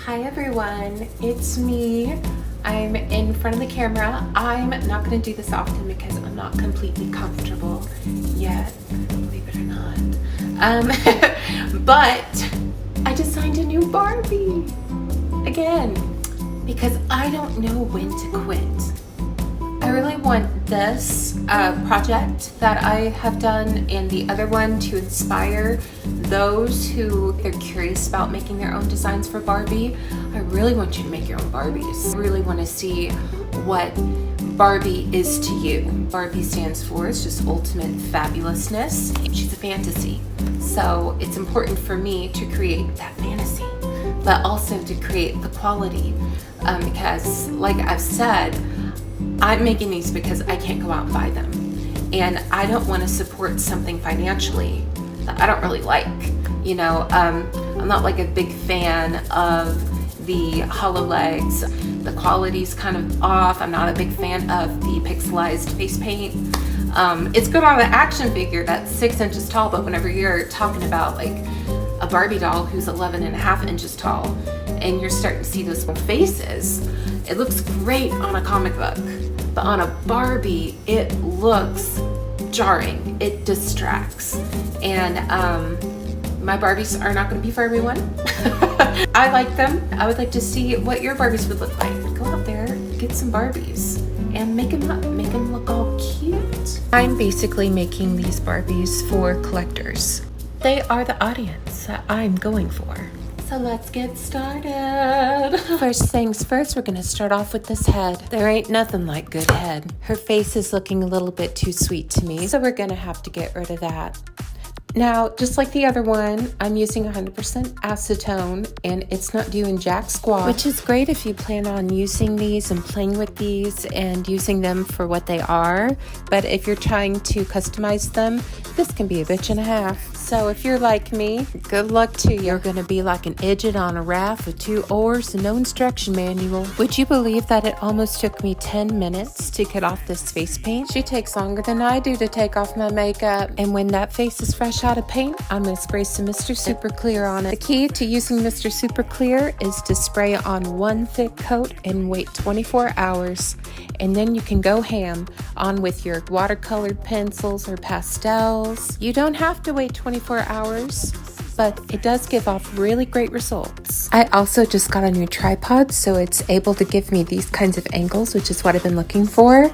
Hi everyone, it's me. I'm in front of the camera. I'm not going to do this often because I'm not completely comfortable yet, believe it or not. But I designed a new Barbie again because I don't know when to quit. I really want this project that I have done and the other one to inspire those who are curious about making their own designs for Barbie. I really want you to make your own Barbies. I really want to see what Barbie is to you. Barbie stands for is just ultimate fabulousness. She's a fantasy. So it's important for me to create that fantasy, but also to create the quality because like I've said, I'm making these because I can't go out and buy them. And I don't want to support something financially that I don't really like. You know, I'm not like a big fan of the hollow legs. The quality's kind of off. I'm not a big fan of the pixelized face paint. It's good on an action figure that's 6 inches tall, but whenever you're talking about like a Barbie doll who's 11.5 inches tall and you're starting to see those faces, it looks great on a comic book. But on a Barbie, it looks jarring. It distracts. And my Barbies are not going to be for everyone. I like them. I would like to see what your Barbies would look like. Go out there, get some Barbies, and make them up. Make them look all cute. I'm basically making these Barbies for collectors. They are the audience that I'm going for. So let's get started. First things first, we're gonna start off with this head. There ain't nothing like good head. Her face is looking a little bit too sweet to me, so we're gonna have to get rid of that. Now, just like the other one, I'm using 100% acetone and it's not doing jack squat, which is great if you plan on using these and playing with these and using them for what they are. But if you're trying to customize them, this can be a bitch and a half. So if you're like me, good luck to you. You're gonna be like an idiot on a raft with 2 oars and no instruction manual. Would you believe that it almost took me 10 minutes to get off this face paint? She takes longer than I do to take off my makeup. And when that face is fresh out of paint, I'm gonna spray some Mr. Super Clear on it. The key to using Mr. Super Clear is to spray on one thick coat and wait 24 hours. And then you can go ham on with your watercolored pencils or pastels. You don't have to wait 24 hours, but it does give off really great results. I also just got a new tripod, so it's able to give me these kinds of angles, which is what I've been looking for.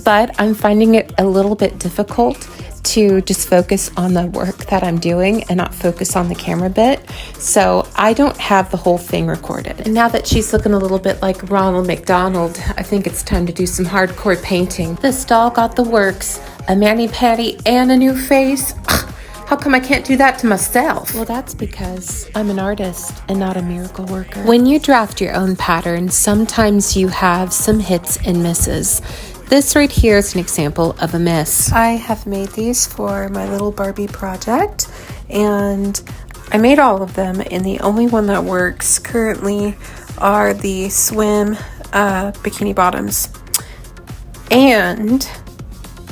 But I'm finding it a little bit difficult to just focus on the work that I'm doing and not focus on the camera bit. So I don't have the whole thing recorded. And now that she's looking a little bit like Ronald McDonald, I think it's time to do some hardcore painting. This doll got the works, a mani-pedi and a new face. How come I can't do that to myself? Well, that's because I'm an artist and not a miracle worker. When you draft your own pattern, sometimes you have some hits and misses. This right here is an example of a miss. I have made these for my little Barbie project, and I made all of them, and the only one that works currently are the swim bikini bottoms. And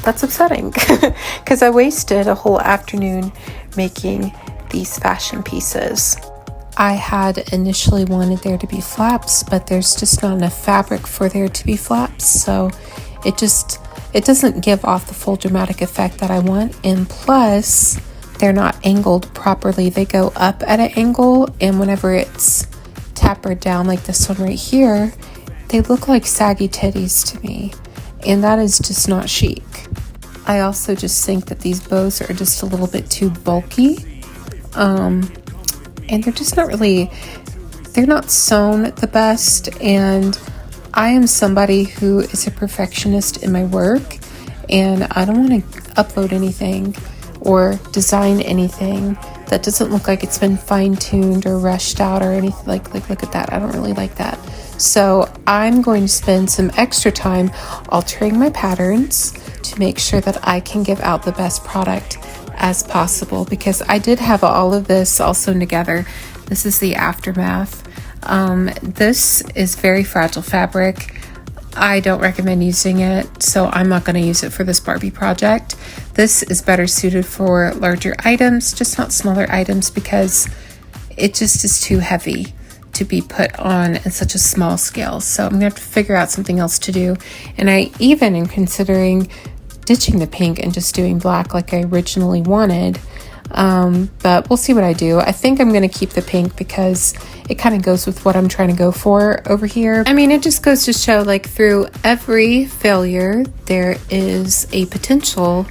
that's upsetting because I wasted a whole afternoon making these fashion pieces. I had initially wanted there to be flaps, but there's just not enough fabric for there to be flaps, so it doesn't give off the full dramatic effect that I want. And plus, they're not angled properly. They go up at an angle, and whenever it's tapered down like this one right here, they look like saggy titties to me, and that is just not chic. I also just think that these bows are just a little bit too bulky, and they're just not really, they're not sewn the best. And I am somebody who is a perfectionist in my work, and I don't want to upload anything or design anything that doesn't look like it's been fine-tuned or rushed out or anything. Like look at that. I don't really like that. So I'm going to spend some extra time altering my patterns to make sure that I can give out the best product as possible, because I did have all of this all sewn together. This is the aftermath. This is very fragile fabric. I don't recommend using it, so I'm not going to use it for this Barbie project. This is better suited for larger items, just not smaller items, because it just is too heavy. to be put on at such a small scale. So I'm gonna have to figure out something else to do. And I even am considering ditching the pink and just doing black like I originally wanted. But we'll see what I do. I think I'm going to keep the pink because it kind of goes with what I'm trying to go for over here. I mean, it just goes to show, like, through every failure, there is a potential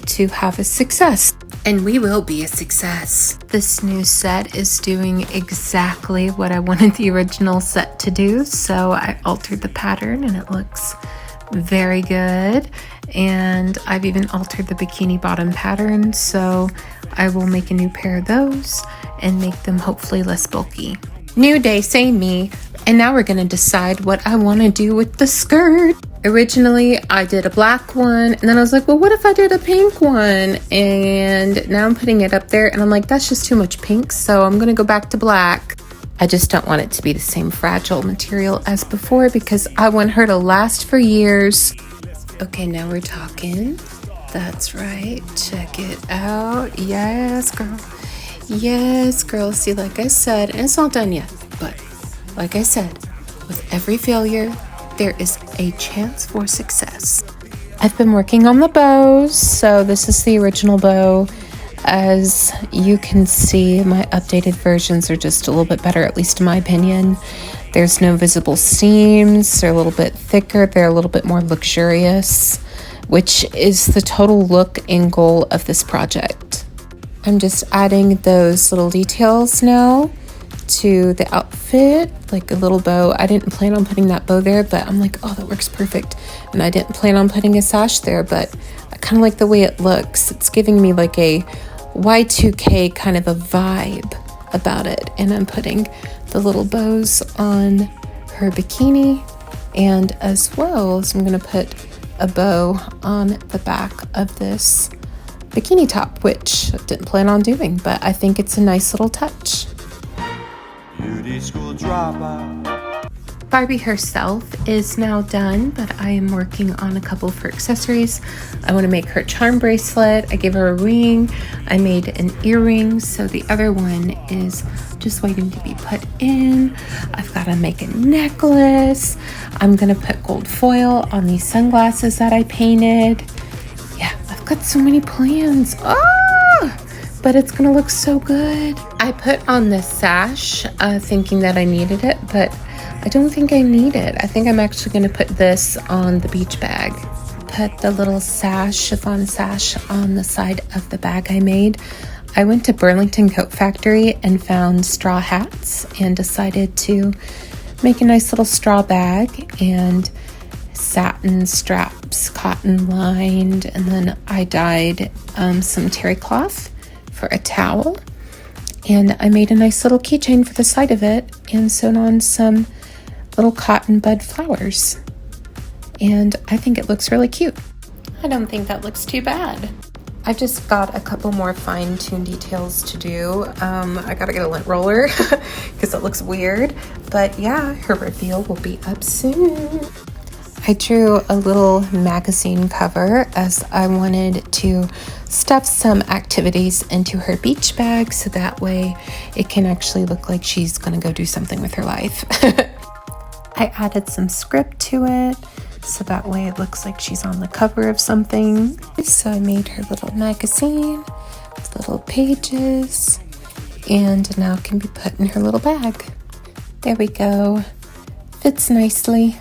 to have a success. And we will be a success. This new set is doing exactly what I wanted the original set to do. So I altered the pattern and it looks very good. And I've even altered the bikini bottom pattern. So I will make a new pair of those and make them hopefully less bulky. New day, same me. And now we're gonna decide what I wanna do with the skirt. Originally, I did a black one, and then I was like, well, what if I did a pink one? And now I'm putting it up there, and I'm like, that's just too much pink, so I'm gonna go back to black. I just don't want it to be the same fragile material as before because I want her to last for years. Okay, now we're talking. That's right, check it out. Yes, girl. Yes, girl. See, like I said, and it's not done yet, but like I said, with every failure, there is a chance for success. I've been working on the bows, so this is the original bow. As you can see, my updated versions are just a little bit better, at least in my opinion. There's no visible seams, they're a little bit thicker, they're a little bit more luxurious, which is the total look and goal of this project. I'm just adding those little details now to the outfit, like a little bow. I didn't plan on putting that bow there, but I'm like, oh, that works perfect. And I didn't plan on putting a sash there, but I kind of like the way it looks. It's giving me like a Y2K kind of a vibe about it. And I'm putting the little bows on her bikini, and as well as I'm gonna put a bow on the back of this bikini top, which I didn't plan on doing, but I think it's a nice little touch. Beauty school dropout. Barbie herself is now done, but I am working on a couple for accessories. I want to make her a charm bracelet. I gave her a ring. I made an earring, so the other one is just waiting to be put in. I've got to make a necklace. I'm going to put gold foil on these sunglasses that I painted. Yeah, I've got so many plans. But it's gonna look so good. I put on this sash thinking that I needed it, but I don't think I need it. I think I'm actually gonna put this on the beach bag. Put the little sash, chiffon sash, on the side of the bag I made. I went to Burlington Coat Factory and found straw hats and decided to make a nice little straw bag and satin straps, cotton lined, and then I dyed some terry cloth for a towel, and I made a nice little keychain for the side of it and sewn on some little cotton bud flowers, and I think it looks really cute. I don't think that looks too bad. I've just got a couple more fine-tuned details to do. I gotta get a lint roller because it looks weird, but yeah, her reveal will be up soon. I drew a little magazine cover as I wanted to stuff some activities into her beach bag so that way it can actually look like she's gonna go do something with her life. I added some script to it so that way it looks like she's on the cover of something. So I made her little magazine with little pages, and now it can be put in her little bag. There we go. Fits nicely.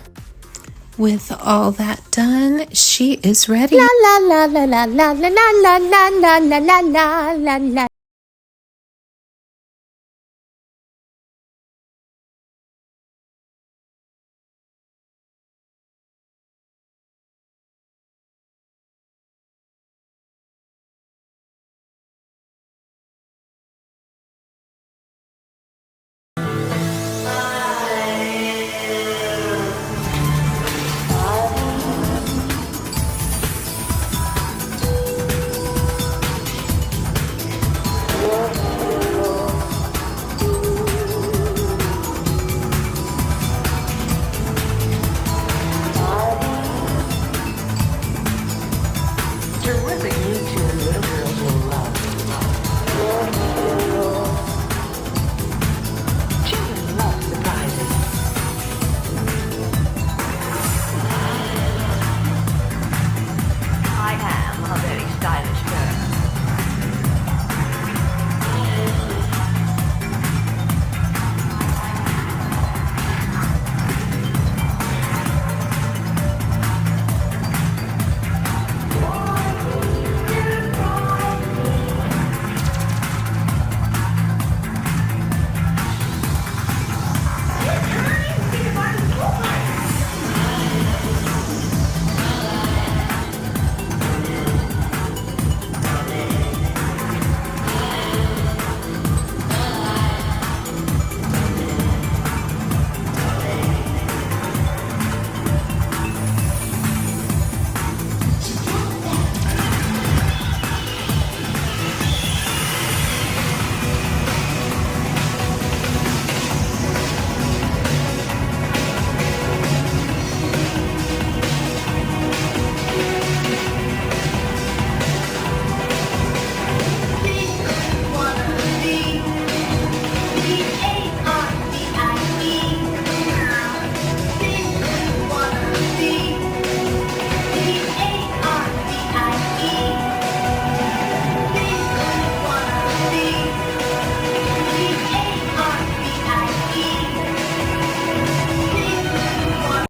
With all that done, she is ready. La la la la la la la la la la la la la la la.